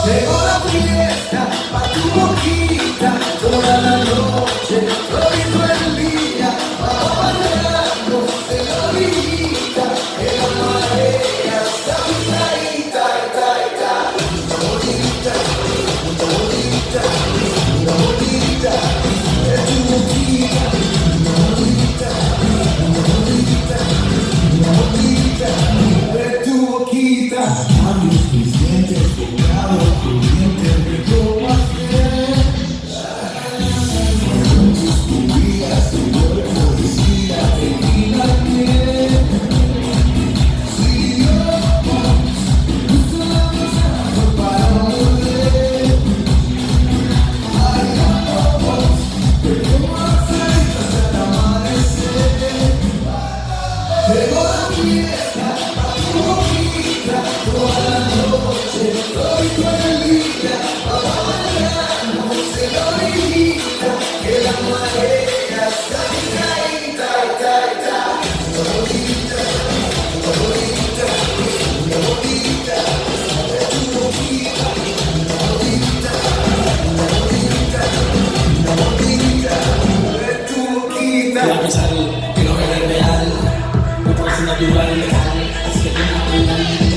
Llegó la fiesta pa' tu boquita, toda la noche, todito el día, vamos bailando de la orillita, que la marea está picadita, una bonita, una bonita, una bonita, de tu boquita, una bonita, una bonita, una bonita, de tu boquita. Cambios mis dientes, pecado, tu diente, rico hacer. Tus días, tu cuerpo, decía, tequila, piel. Si Dios puso la pasada para volver. Ay, vamos, de cómo hacer hasta el amanecer. Llegó la fiesta, a tu boquita, toda la noche, todito el día, vamos bailando de la orillita, que la marea está picadita, una bonita, una bonita, una bonita, de tu boquita, una bonita, una bonita, una bonita, de tu boquita. Voy a pensar que no eres real, no puedes ser natural, legal, así que tengo que hablar,